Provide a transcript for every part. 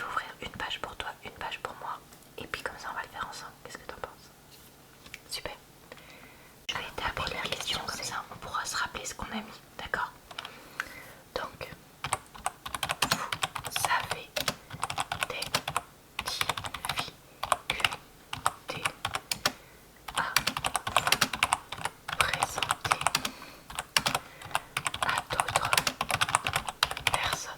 vais ouvrir une page pour toi, une page pour moi. Et puis comme ça on va le faire ensemble. Qu'est-ce que t'en penses? Super. Je vais taper la première question, comme ça on pourra se rappeler ce qu'on a mis. D'accord? Donc, vous avez des difficultés à vous présenter à d'autres personnes.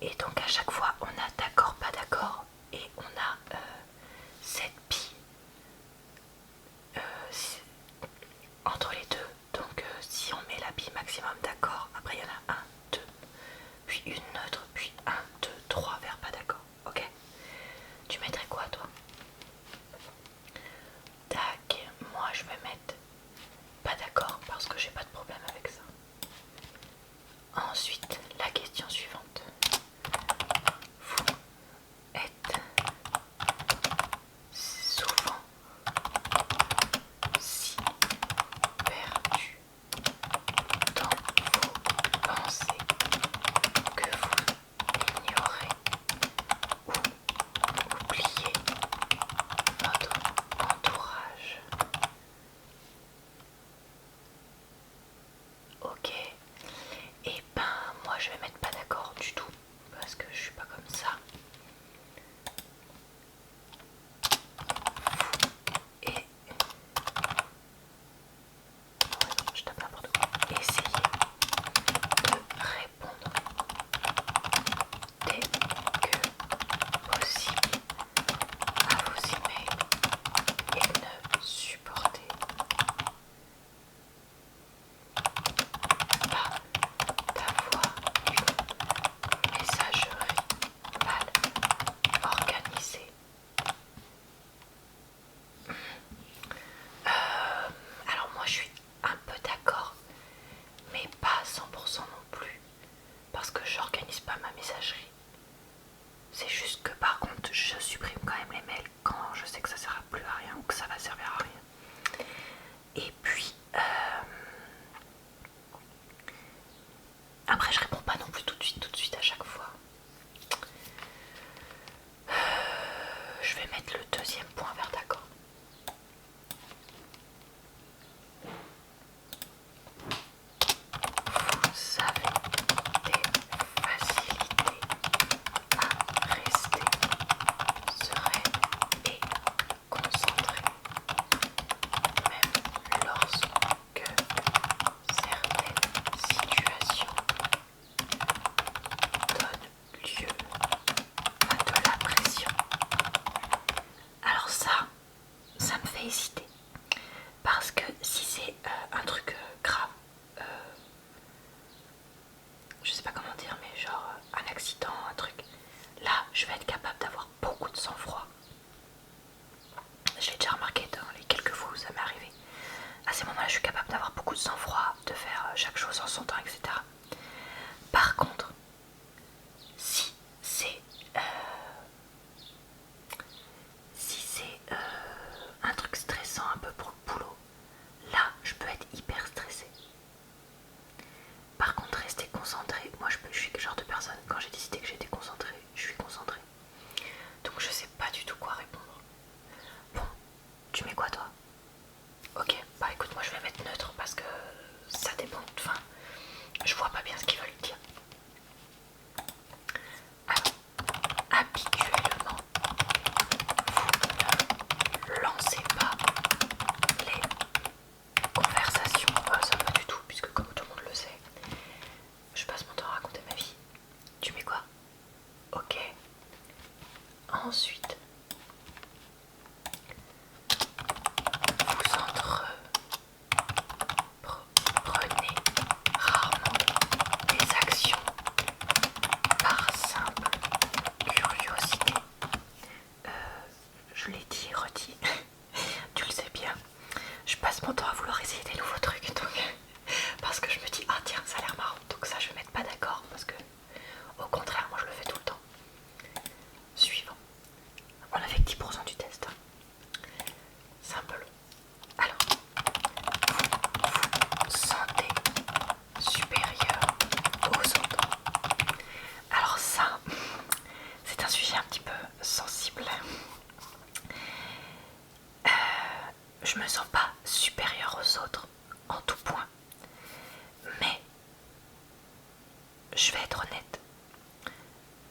Et donc à chaque fois on a d'accord, pas d'accord, et on a cette bille entre les deux. Donc si on met la bille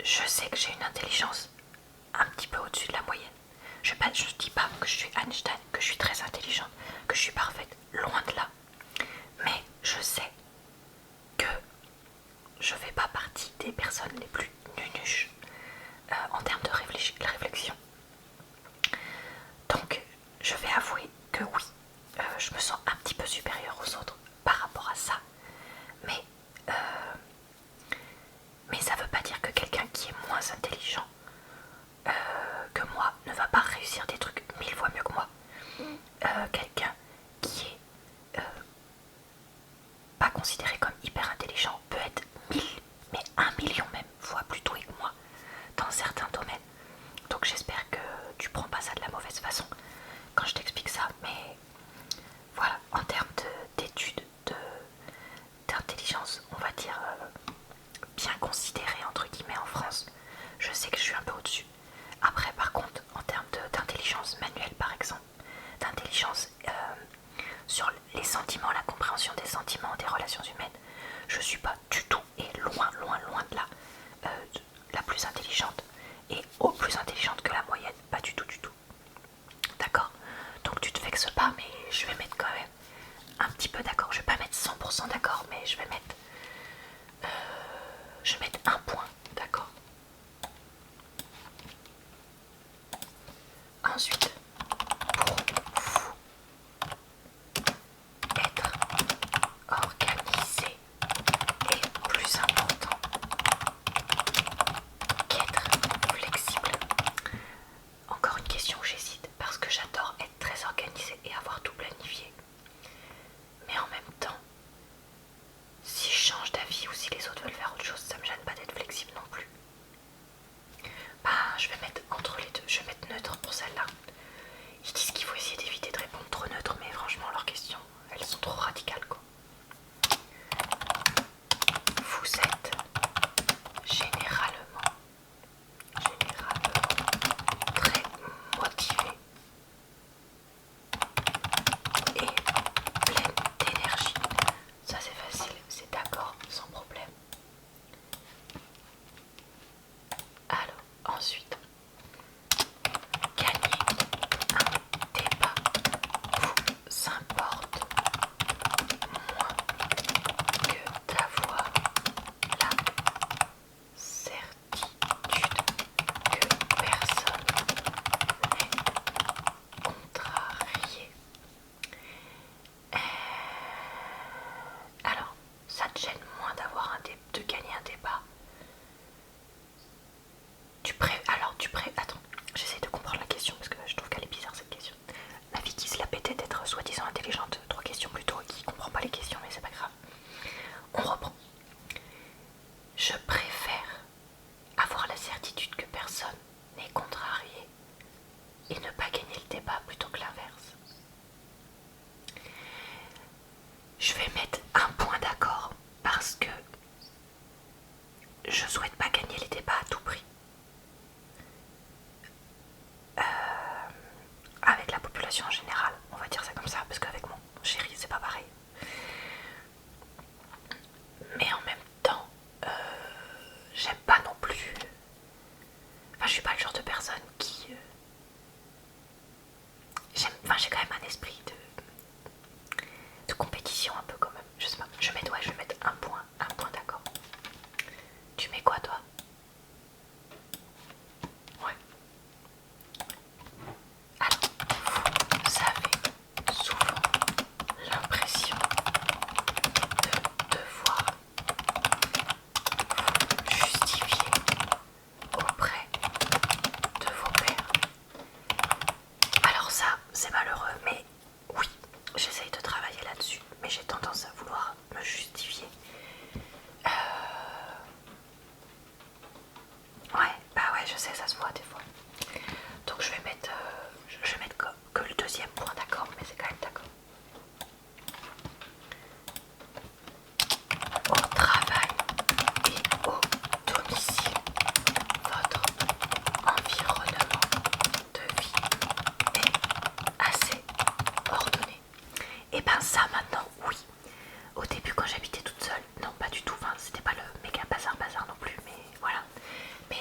je sais que j'ai une intelligence un petit peu au-dessus de la moyenne. Je dis pas que je suis Einstein, que je suis très intelligente, que je suis parfaite, loin de là. Mais je sais que je fais pas partie des personnes les plus nunuches en termes de réflexion. Donc, je vais avouer que oui, je me sens un petit peu supérieure aux autres par rapport à ça. Mais, ça veut pas dire que quelqu'un qui est moins intelligent que moi ne va pas réussir des trucs 1000 fois mieux que moi. Quelqu'un qui est pas considéré comme hyper intelligent peut être 1000, mais 1 million même fois plus doué que moi dans certains domaines. Donc j'espère que tu prends pas ça de la mauvaise façon quand je t'explique ça, mais voilà, en termes d'études, d'intelligence, on va dire bien considérée entre guillemets en France, je sais que je suis un peu au-dessus. Après par contre, en termes d'intelligence manuelle par exemple, d'intelligence sur les sentiments, la compréhension des sentiments, des relations humaines, je suis pas du tout et loin de là la plus intelligente et au plus intelligente que la moyenne, pas du tout. D'accord? Donc tu te vexes pas, mais je vais mettre quand même un petit peu d'accord. Je vais pas mettre 100% d'accord, mais je vais mettre un point, d'accord? Ensuite, pour vous, être organisé est plus important qu'être flexible. Encore une question où j'hésite parce que j'adore être très organisée et avoir tout planifié. Mais en même temps, si je change d'avis ou si les autres veulent faire autre chose, ça me gêne pas d'être flexible non plus. Bah, je vais mettre entre les deux, je vais mettre neutre pour celle-là. Ils disent qu'il faut essayer d'éviter de répondre trop neutre, mais franchement, leurs questions, elles sont trop radicales, quoi. Vous êtes généralement très motivé et pleine d'énergie. Ça c'est facile, c'est d'accord, sans problème. Alors, ensuite, gagner un débat vous importe moins que d'avoir la certitude que personne n'est contrarié. Alors, ça te gêne moins d'avoir de gagner un débat. Attends, j'essaie de comprendre la question parce que je trouve qu'elle est bizarre cette question. La fille qui se la pétait d'être soi-disant intelligente, 3 questions plus tôt et qui comprend pas les questions, mais c'est pas grave. On reprend. Je préfère avoir la certitude que personne n'est contrarié et ne pas gagner le débat plutôt que l'inverse. Je vais mettre un point d'accord parce que je souhaite pas gagner les débats à tout prix. Avec la population en général, on va dire ça comme ça, parce qu'avec mon chéri c'est pas pareil. Mais en même temps, j'aime pas non plus. Enfin, je suis pas le genre de personne qui. J'ai quand même un esprit de compétition un peu quand même. Je sais pas. Je vais mettre un point d'accord. Tu mets quoi toi? Ouais. Alors, vous avez souvent l'impression de devoir vous justifier auprès de vos pairs. Alors ça, c'est malheureux, mais oui, j'essaye de travailler là-dessus, mais j'ai tendance à vouloir me justifier. Ouais, bah ouais, je sais, ça se voit des fois. Donc je vais mettre que le deuxième point d'accord, mais c'est quand même d'accord. Au travail et au domicile, votre environnement de vie est assez ordonné. Et ben ça maintenant, oui. Au début quand j'habitais toute seule, non pas du tout, enfin c'était pas le méga bazar non plus, mais voilà. Mais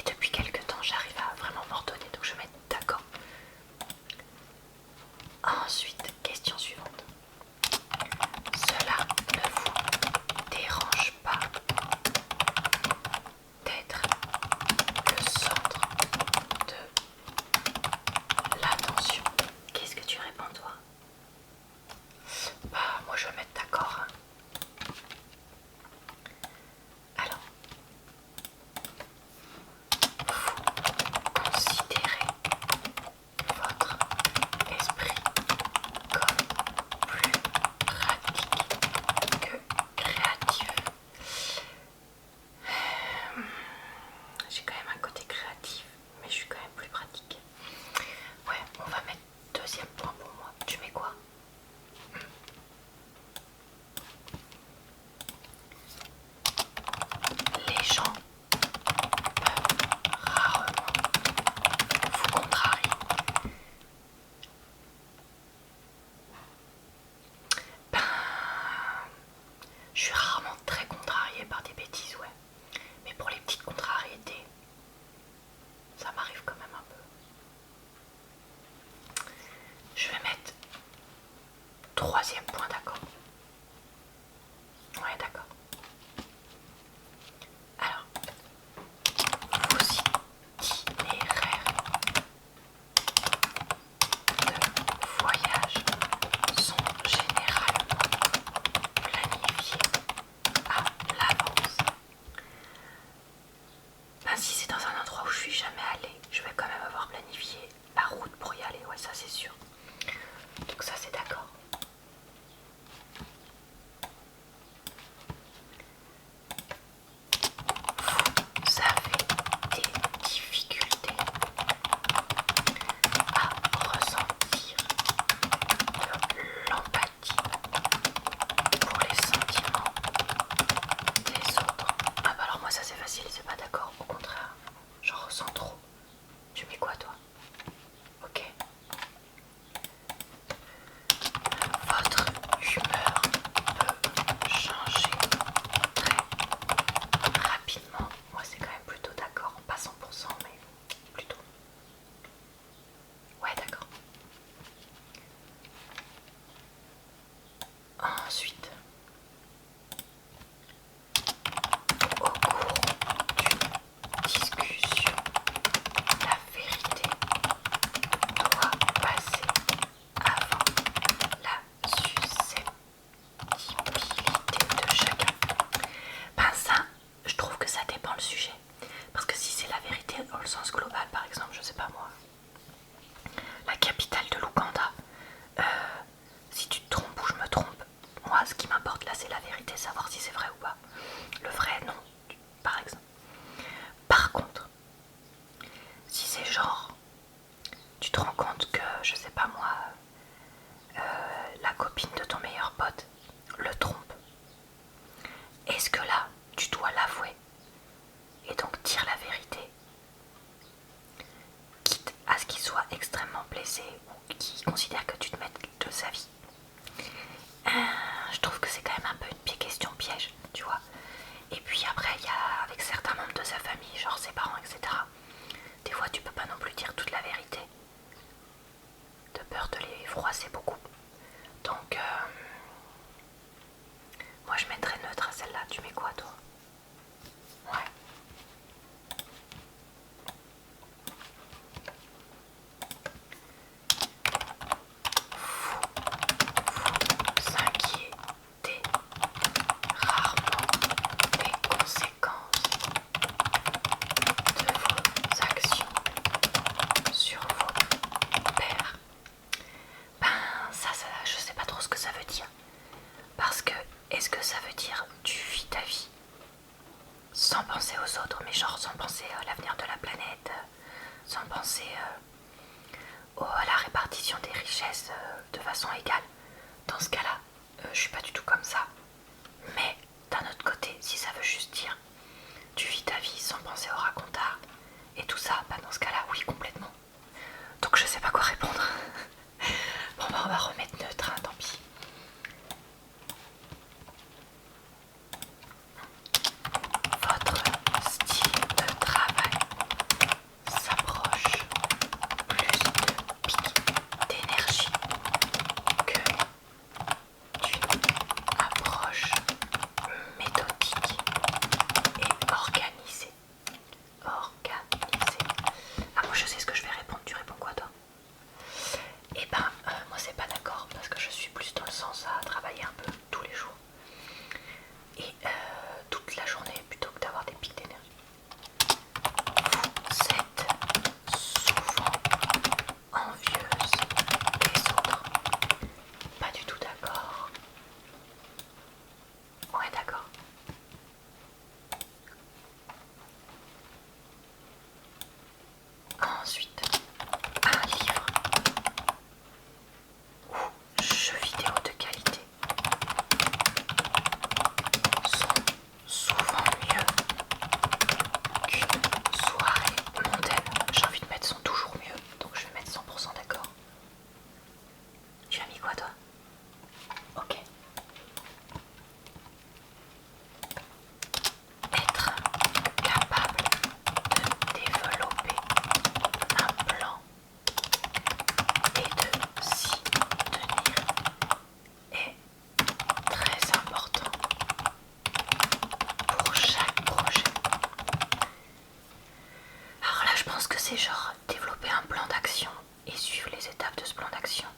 difficile, c'est pas d'accord, au contraire, j'en ressens trop. Tu mets quoi toi? Ok. Votre humeur peut changer très rapidement. Moi c'est quand même plutôt d'accord, pas 100% mais plutôt. Ouais d'accord. Ensuite, au cours d'une discussion, la vérité doit passer avant la susceptibilité de chacun. Ben ça, je trouve que ça dépend le sujet. Parce que si c'est la vérité dans le sens global, par exemple, je sais pas moi, la capitale de l'Ouganda, si tu te trompes ou je me trompe, moi ce qui m'importe là c'est la vérité, savoir si c'est vrai ou pas. Le vrai non, par exemple. Par contre, si c'est genre, tu te rends compte que, je sais pas moi, la copine de ton meilleur pote le trompe, est-ce que là, tu dois l'avouer et donc dire la vérité, quitte à ce qu'il soit extrêmement blessé ou qu'il considère que tu te mettes de sa vie? Je trouve que c'est quand même un peu une question piège, tu vois. Et puis après, il y a avec certains membres de sa famille, genre ses parents, etc. Des fois, tu peux pas non plus dire toute la vérité, de peur de les froisser beaucoup. Donc, moi je mettrais neutre à celle-là. Tu mets quoi, toi? Ouais. Vous inquiétez rarement des conséquences de vos actions sur vos pairs. Ben ça, je sais pas trop ce que ça veut dire. Parce que, est-ce que ça veut dire tu vis ta vie sans penser aux autres, mais genre sans penser à l'avenir de la planète, sans penser à la répartition des richesses de façon égale? Dans ce cas-là, je suis pas du tout comme ça. Mais d'un autre côté, si ça veut juste dire tu vis ta vie sans penser au racontard et tout ça, bah dans ce cas-là, oui, complètement. Donc je sais pas quoi répondre. Bon bah on va remettre neutre, hein, tant pis. Votre style de travail s'approche plus de pic d'énergie que d'une approche méthodique et organisée. Ah moi je sais ce que je vais répondre, tu réponds quoi toi? Eh ben moi c'est pas d'accord parce que je suis plus dans le sens à travailler un peu tous les jours et toute la journée plutôt que d'avoir des pics d'énergie. Vous êtes souvent envieuse des autres. Pas du tout d'accord. Ouais d'accord. Ensuite, un livre ou jeux vidéo de qualité sont souvent mieux qu'une soirée mondaine. J'ai envie de mettre sont toujours mieux, donc je vais mettre 100% d'accord. Tu as mis quoi toi? Ok. Être capable de développer un plan et de s'y tenir est très important pour chaque projet. Alors là, je pense que c'est genre développer un plan d'action et suivre les étapes de ce plan d'action.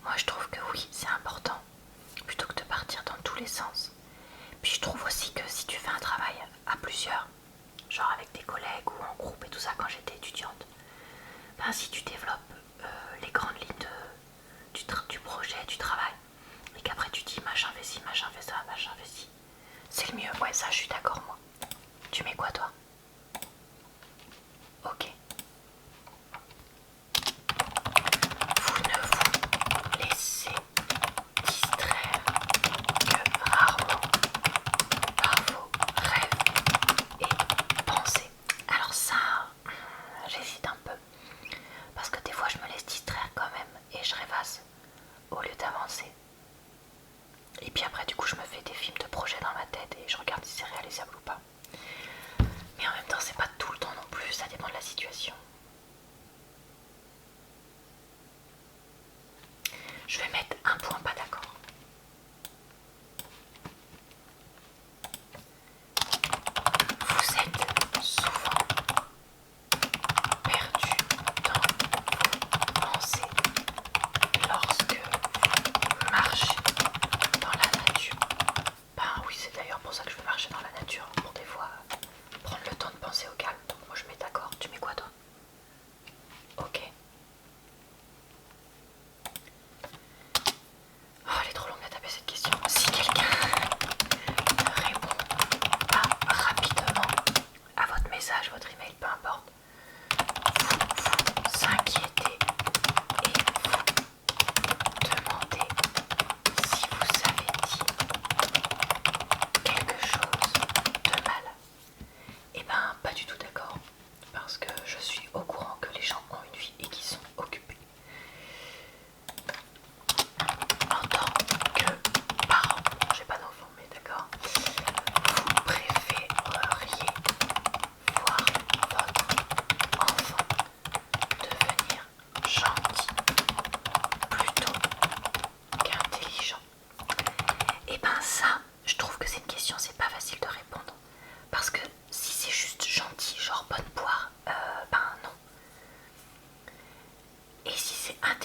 Moi, je trouve que oui, c'est important, plutôt que de partir dans tous les sens. Puis je trouve aussi que si tu fais un travail à plusieurs, genre avec des collègues ou en groupe et tout ça quand j'étais étudiante, ben si tu développes les grandes lignes du projet, du travail, et qu'après tu dis machin fait ci, machin fait ça, machin fait ci, c'est le mieux. Ouais, ça je suis d'accord moi. Tu mets quoi toi? Ok. Vous ne vous laissez distraire que rarement par vos rêves et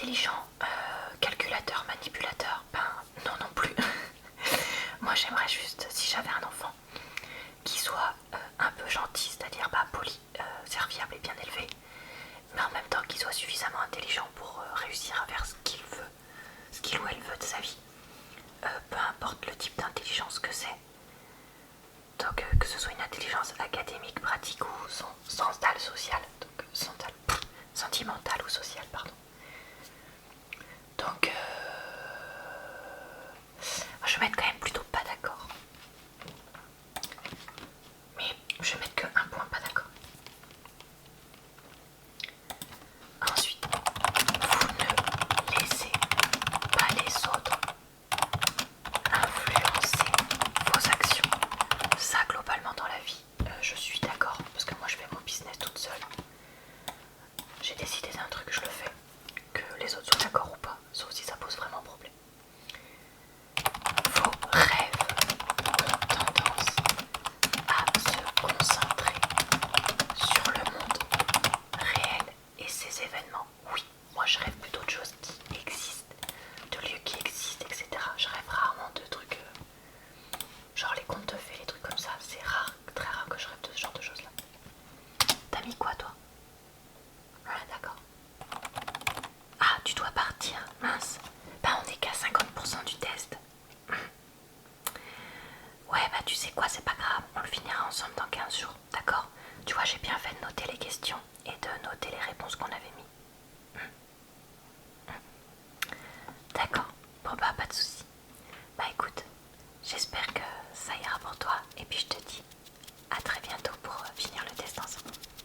intelligent, calculateur, manipulateur, ben non non plus. Moi j'aimerais juste, si j'avais un enfant, qui soit un peu gentil, c'est-à-dire pas poli, serviable et bien élevé, mais en même temps qu'il soit suffisamment intelligent pour réussir à faire ce qu'il veut, ce qu'il ou elle veut de sa vie, peu importe le type d'intelligence que c'est. Donc que ce soit une intelligence académique, pratique ou sentimentale, sociale, donc sentimentale ou sociale, pardon. Donc je vais être quand même plutôt pas d'accord. Mais je vais mettre que un point pas d'accord. Ensuite, vous ne laissez pas les autres influencer vos actions. Ça, globalement dans la vie, je suis d'accord, parce que moi je fais mon business toute seule. J'ai décidé d'un truc, je le fais. Que les autres soient d'accord ou pas, sauf si ça pose vraiment problème. Vos rêves ont tendance à se concentrer sur le monde réel et ses événements. Oui, moi je rêve plutôt de choses qui existent, de lieux qui existent, etc. Je rêve rarement de trucs genre les contes de fées, les trucs comme ça. C'est rare, très rare que je rêve de ce genre de choses là. T'as mis quoi toi? Ah d'accord. Ah, tu dois partir, mince. Bah on est qu'à 50% du test. Ouais bah tu sais quoi, c'est pas grave, on le finira ensemble dans 15 jours, d'accord? Tu vois, j'ai bien fait de noter les questions et de noter les réponses qu'on avait mis.